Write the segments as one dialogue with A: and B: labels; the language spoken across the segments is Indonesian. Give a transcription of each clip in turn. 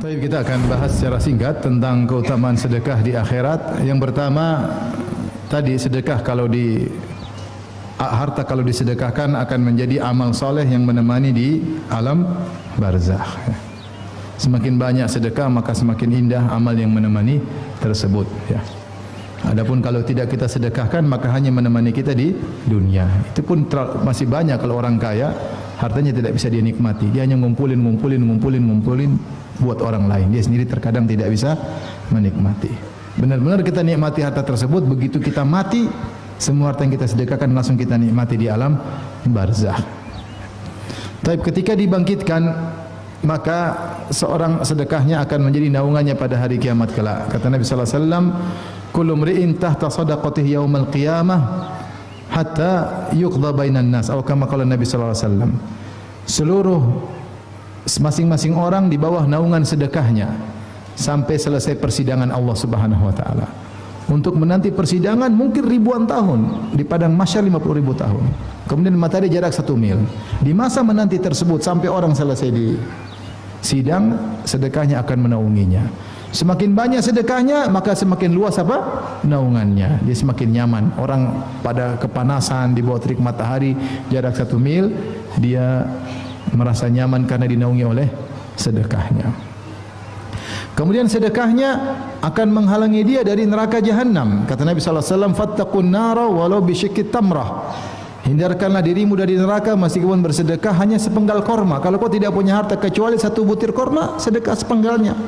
A: Baik, kita akan bahas secara singkat tentang keutamaan sedekah di akhirat. Yang pertama, tadi sedekah harta kalau disedekahkan akan menjadi amal soleh yang menemani di alam barzakh. Semakin banyak sedekah maka semakin indah amal yang menemani tersebut. Ya. Adapun kalau tidak kita sedekahkan maka hanya menemani kita di dunia. Itu pun masih banyak kalau orang kaya hartanya tidak bisa dia nikmati. Dia hanya ngumpulin buat orang lain. Dia sendiri terkadang tidak bisa menikmati. Benar-benar kita nikmati harta tersebut, begitu kita mati, semua harta yang kita sedekahkan langsung kita nikmati di alam barzakh. Tapi ketika dibangkitkan, maka seorang sedekahnya akan menjadi naungannya pada hari kiamat kelak. Kata Nabi sallallahu alaihi wasallam, "Kullu mri'in tahta shadaqatihi yaumal qiyamah hatta yuqda bainan nas." Atau kama qala Nabi sallallahu alaihi wasallam. Seluruh masing-masing orang di bawah naungan sedekahnya sampai selesai persidangan Allah Subhanahu wa taala. Untuk menanti persidangan mungkin ribuan tahun, di padang mahsyar 50.000 tahun. Kemudian matahari jarak 1 mil. Di masa menanti tersebut sampai orang selesai di sidang, sedekahnya akan menaunginya. Semakin banyak sedekahnya, maka semakin luas apa? Naungannya. Dia semakin nyaman. Orang pada kepanasan di bawah terik matahari jarak 1 mil, dia merasa nyaman karena dinaungi oleh sedekahnya. Kemudian sedekahnya akan menghalangi dia dari neraka jahanam. Kata Nabi sallallahu alaihi wasallam, "Fattaqun nara walau bisyiqqi tamrah." Hindarkanlah dirimu dari neraka meskipun bersedekah hanya sepenggal korma. Kalau kau tidak punya harta kecuali 1 butir korma, sedekah sepenggalnya.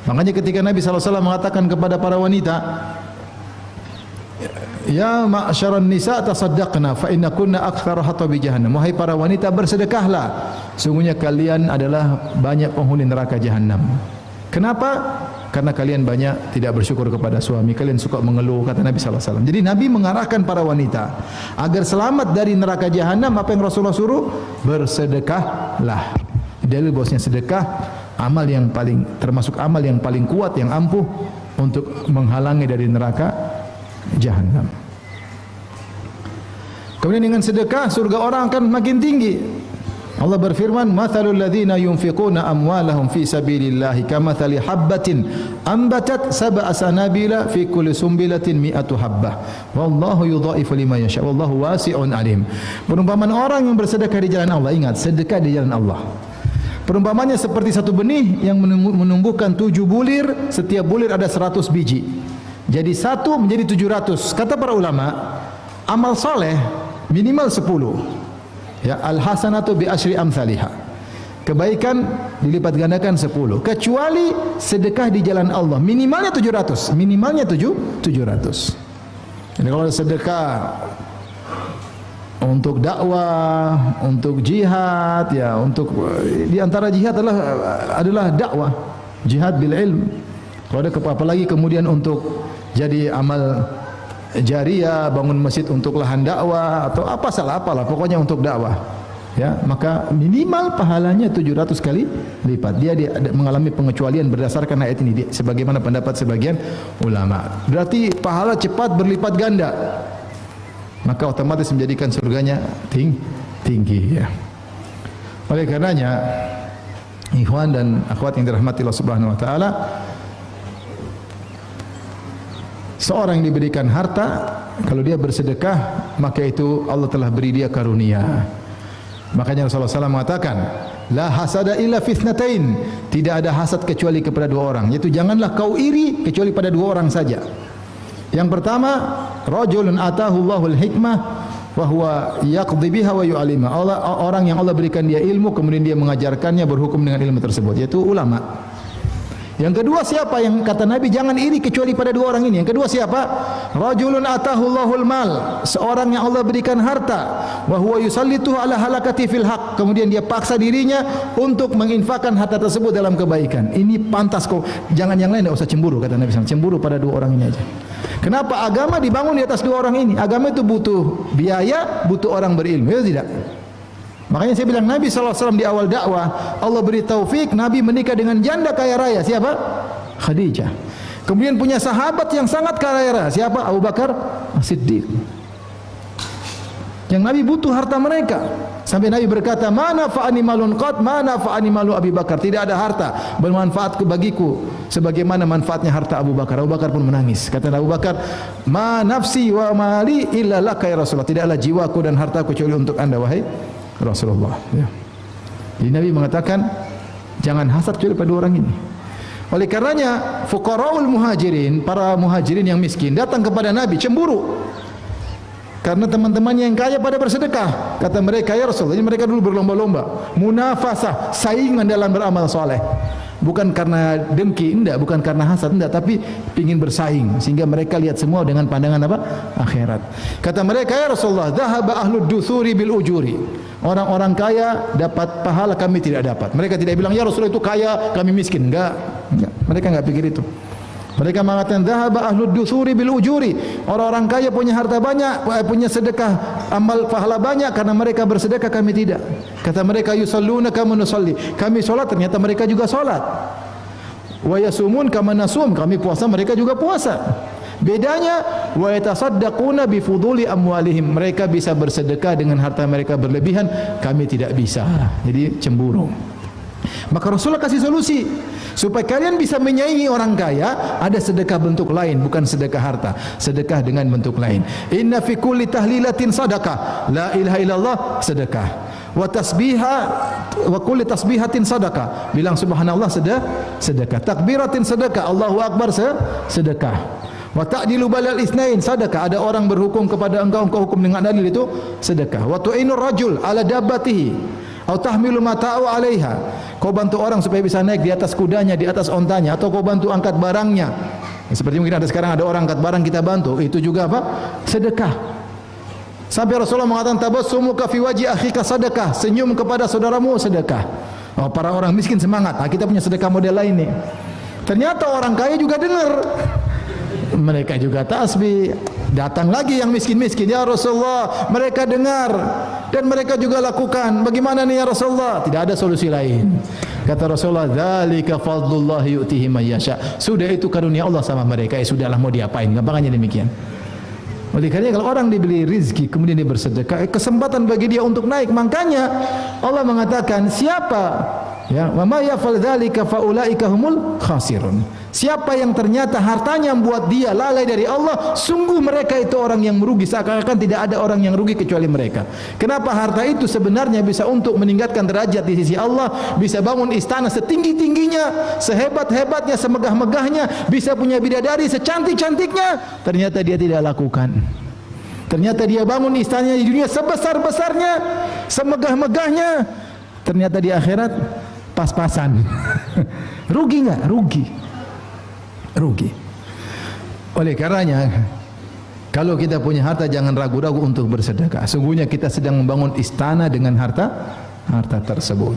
A: Makanya ketika Nabi sallallahu alaihi wasallam mengatakan kepada para wanita, "Ya ma'syaran nisa tasaddaqna fa innakunna aktsara hatabi jahannam." Wahai para wanita, bersedekahlah. Sungguhnya kalian adalah banyak penghuni neraka jahanam. Kenapa? Karena kalian banyak tidak bersyukur kepada suami, kalian suka mengeluh, kata Nabi sallallahu alaihi wasallam. Jadi Nabi mengarahkan para wanita agar selamat dari neraka jahanam. Apa yang Rasulullah suruh? Bersedekahlah. Dalil bahwasanya sedekah amal yang paling termasuk amal yang paling kuat, yang ampuh untuk menghalangi dari neraka jahanam. Kemudian dengan sedekah surga orang akan makin tinggi. Allah berfirman, "Mathalul ladzina yunfiquna amwalahum fi sabilillahi kamathali habbatin ambatat sab'a sanabila fi kulli sumbilatin mi'atu habbah. Wallahu yudha'ifu liman yasha. Wallahu wasi'un alim." Perumpamaan orang yang bersedekah di jalan Allah, ingat, sedekah di jalan Allah. Perumpamannya seperti satu benih yang menumbuhkan 7 bulir, setiap bulir ada 100 biji. Jadi 1 menjadi 700. Kata para ulama, amal soleh minimal 10. Ya, al-hasanatu bi asyri amsalihha. Kebaikan dilipat gandakan 10. Kecuali sedekah di jalan Allah, minimalnya 700. Minimalnya 700. Jadi kalau sedekah untuk dakwah, untuk jihad, ya, untuk di antara jihad adalah dakwah, jihad bil ilm. Kalau ada apalagi kemudian untuk jadi amal jariyah, bangun masjid untuk lahan dakwah atau apalah pokoknya untuk dakwah, ya, maka minimal pahalanya 700 kali lipat. Dia mengalami pengecualian berdasarkan ayat ini, sebagaimana pendapat sebagian ulama. Berarti pahala cepat berlipat ganda, maka otomatis menjadikan surganya tinggi, ya. Oleh karenanya, ikhwan dan akhwat yang dirahmati Allah Subhanahu wa taala, seorang yang diberikan harta, kalau dia bersedekah, maka itu Allah telah beri dia karunia. Makanya Rasulullah SAW mengatakan, "La hasada illa fitnatain." Tidak ada hasad kecuali kepada 2 orang. Yaitu janganlah kau iri kecuali pada 2 orang saja. Yang pertama, rajulun atahu Allahul hikmah wa huwa yaqdi biha wa yu'allimha. Orang yang Allah berikan dia ilmu, kemudian dia mengajarkannya, berhukum dengan ilmu tersebut, yaitu ulama. Yang kedua siapa? Yang kata Nabi jangan iri kecuali pada 2 orang ini. Yang kedua siapa? Rajulun atahu Allahul mal. Seorang yang Allah berikan harta, wa huwa yusallituhu ala halakati fil haq. Kemudian dia paksa dirinya untuk menginfakkan harta tersebut dalam kebaikan. Ini pantas kau. Jangan yang lain, enggak usah cemburu, kata Nabi SAW. Cemburu pada 2 orang ini aja. Kenapa agama dibangun di atas 2 orang ini? Agama itu butuh biaya, butuh orang berilmu, ya tidak? Makanya saya bilang Nabi SAW di awal dakwah, Allah beri taufik, Nabi menikah dengan janda kaya raya. Siapa? Khadijah. Kemudian punya sahabat yang sangat kaya raya. Siapa? Abu Bakar As-Siddiq. Yang Nabi butuh harta mereka. Sampai Nabi berkata, "Mana fa'ani malun qad, mana fa'ani malu Abi Bakar." Tidak ada harta bermanfaat bagiku sebagaimana manfaatnya harta Abu Bakar. Abu Bakar pun menangis. Kata Abu Bakar, "Ma nafsi wa mali illa laka ya Rasulullah." Tidaklah jiwaku dan hartaku kecuali untuk Anda wahai Rasulullah. Ya. Jadi Nabi mengatakan, jangan hasad kecuali pada orang ini. Oleh karenanya, fuqaraul muhajirin, para muhajirin yang miskin datang kepada Nabi cemburu. Karena teman-temannya yang kaya pada bersedekah. Kata mereka, ya Rasulullah, jadi mereka dulu berlomba-lomba, munafasah, saingan dalam beramal soleh. Bukan karena dengki, enggak, bukan karena hasad, enggak, tapi ingin bersaing sehingga mereka lihat semua dengan pandangan apa? Akhirat. Kata mereka, ya Rasulullah, dhahaba ahlud duthuri bil ujuri. Orang-orang kaya dapat pahala, kami tidak dapat. Mereka tidak bilang, ya Rasulullah itu kaya, kami miskin. Enggak. Mereka enggak pikir itu. Mereka mengatakan dhahaba ahlud duthuri bil ujuri. Orang-orang kaya punya harta banyak, punya sedekah, amal pahala banyak karena mereka bersedekah, kami tidak. Kata mereka, yusalluna kama nusalli. Kami salat, ternyata mereka juga salat. Wa yasumun kama nasum. Kami puasa, mereka juga puasa. Bedanya, wa yatasaddaquna bi fuduli amwalihim. Mereka bisa bersedekah dengan harta mereka berlebihan, kami tidak bisa. Jadi cemburu. Maka Rasulullah kasih solusi supaya kalian bisa menyaingi orang kaya. Ada sedekah bentuk lain, bukan sedekah harta, sedekah dengan bentuk lain. Inna fi kulli tahlilatin sadaqah, la ilaha illallah sedekah, wa tasbiha wa kulli tasbihatin sadaqah, bilang subhanallah sedekah, takbiratin sedekah, Allahu akbar sedekah, wa ta'dilu balal itsnain sedekah, ada orang berhukum kepada engkau, engkau hukum dengan adil, itu sedekah. Wa tu'inur rajul ala dabbatihi atau tahmilu mata'u 'alaiha, kau bantu orang supaya bisa naik di atas kudanya, di atas ontanya, atau kau bantu angkat barangnya. Seperti mungkin ada sekarang ada orang angkat barang kita bantu, itu juga apa? Sedekah. Sampai Rasulullah mengatakan tabassumuka fi wajhi akhika sedekah, senyum kepada saudaramu sedekah. Oh, para orang miskin semangat. Nah, kita punya sedekah model lain nih. Ternyata orang kaya juga dengar. Mereka juga tasbih. Datang lagi yang miskin-miskin, ya Rasulullah, mereka dengar dan mereka juga lakukan. Bagaimana nih ya Rasulullah? Tidak ada solusi lain. Kata Rasulullah, dzalika fadlullah yu'tihi may yasha. Sudah itu karunia Allah sama mereka. Sudahlah, mau diapain? Gampangannya demikian. Oleh karena kalau orang diberi rizki kemudian dia bersedekah, kesempatan bagi dia untuk naik. Makanya Allah mengatakan, siapa ya, wa may yaf'al dzalika fa ulaika humul khasirun. Siapa yang ternyata hartanya membuat dia lalai dari Allah, sungguh mereka itu orang yang merugi. Seakan-akan tidak ada orang yang rugi kecuali mereka. Kenapa? Harta itu sebenarnya bisa untuk meningkatkan derajat di sisi Allah, bisa bangun istana setinggi-tingginya, sehebat-hebatnya, semegah-megahnya, bisa punya bidadari secantik-cantiknya, ternyata dia tidak lakukan. Ternyata dia bangun istananya di dunia sebesar-besarnya, semegah-megahnya, ternyata di akhirat pas-pasan. Rugi enggak? Rugi. Oleh karenanya, kalau kita punya harta jangan ragu-ragu untuk bersedekah. Sungguhnya kita sedang membangun istana dengan harta tersebut.